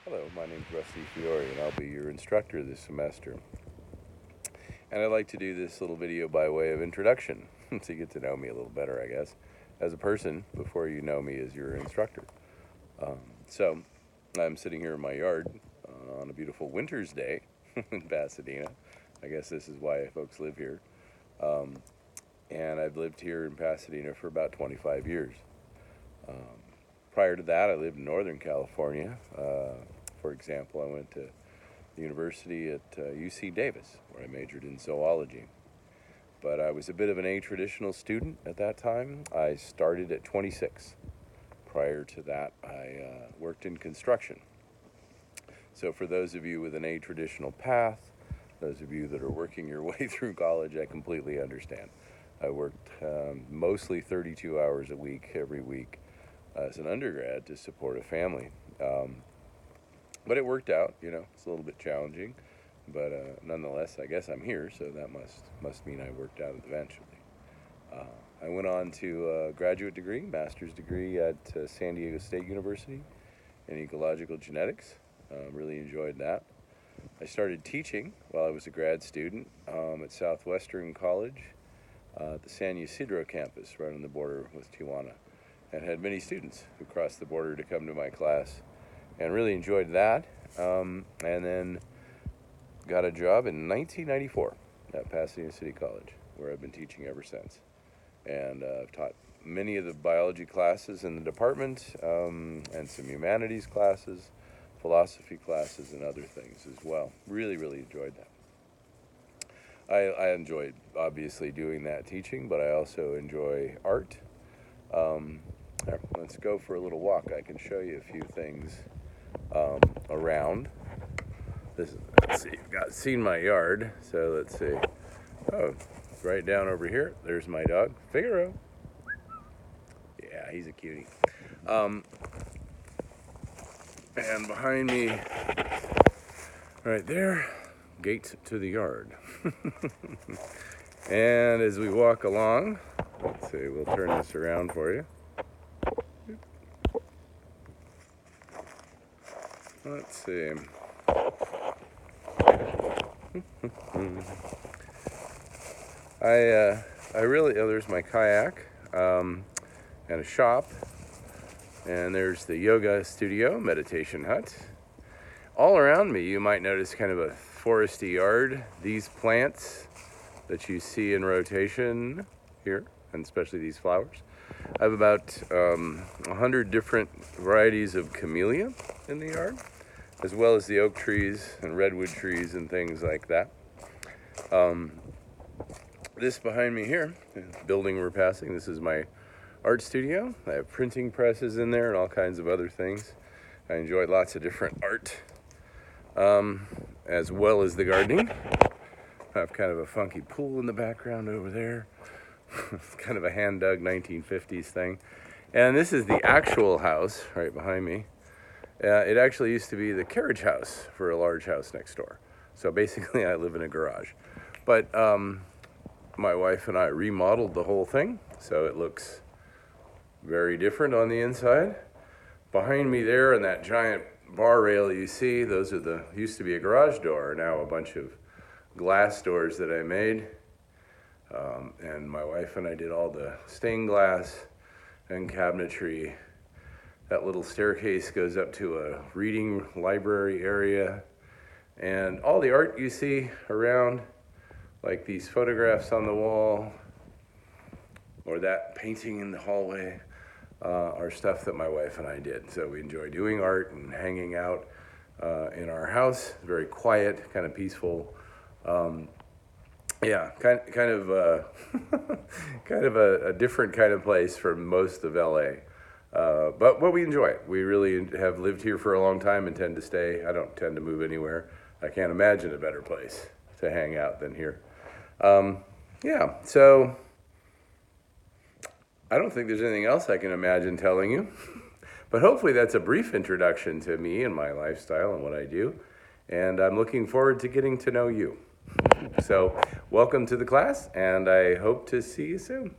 Hello, my name is Russ DiFiori, and I'll be your instructor this semester. And I'd like to do this little video by way of introduction, so you get to know me a little better, I guess, as a person before you know me as your instructor. So, I'm sitting here in my yard on a beautiful winter's day in Pasadena. I guess this is why folks live here. And I've lived here in Pasadena for about 25 years. Prior to that, I lived in Northern California. For example, I went to the university at UC Davis, where I majored in zoology. But I was a bit of an atraditional student at that time. I started at 26. Prior to that, I worked in construction. So for those of you with an atraditional path, those of you that are working your way through college, I completely understand. I worked mostly 32 hours a week, every week, as an undergrad to support a family. But it worked out, it's a little bit challenging, but nonetheless, I guess I'm here, so that must mean I worked out eventually. I went on to a graduate degree, master's degree at San Diego State University in ecological genetics. Really enjoyed that. I started teaching while I was a grad student at Southwestern College at the San Ysidro campus, right on the border with Tijuana, and had many students who crossed the border to come to my class, and really enjoyed that. And then got a job in 1994 at Pasadena City College, where I've been teaching ever since. And I've taught many of the biology classes in the department, and some humanities classes, philosophy classes, and other things as well. Really, really enjoyed that. I enjoyed, obviously, doing that teaching, but I also enjoy art. Let's go for a little walk. I can show you a few things around. Let's see, you've seen my yard, so let's see. Oh, right down over here, there's my dog, Figaro. Yeah, he's a cutie. And behind me, right there, gate to the yard. And as we walk along, let's see, we'll turn this around for you. Let's see. There's my kayak, and a shop, and there's the yoga studio, meditation hut. All around me, you might notice kind of a foresty yard. These plants that you see in rotation here, and especially these flowers. I have about 100 different varieties of camellia in the yard, as well as the oak trees and redwood trees and things like that. This behind me here, the building we're passing, this is my art studio. I have printing presses in there and all kinds of other things. I enjoy lots of different art, as well as the gardening. I have kind of a funky pool in the background over there. It's kind of a hand-dug 1950s thing. And this is the actual house right behind me. It actually used to be the carriage house for a large house next door. So basically I live in a garage. But my wife and I remodeled the whole thing, so it looks very different on the inside. Behind me there, and that giant bar rail you see, those are used to be a garage door, now a bunch of glass doors that I made. And my wife and I did all the stained glass and cabinetry. That little staircase goes up to a reading library area. And all the art you see around, like these photographs on the wall, or that painting in the hallway, are stuff that my wife and I did. So we enjoy doing art and hanging out in our house. Very quiet, kind of peaceful. Yeah, kind of kind of a different kind of place from most of LA. But we enjoy it. We really have lived here for a long time and tend to stay. I don't tend to move anywhere. I can't imagine a better place to hang out than here. Yeah, so I don't think there's anything else I can imagine telling you. But hopefully that's a brief introduction to me and my lifestyle and what I do. And I'm looking forward to getting to know you. So welcome to the class, and I hope to see you soon.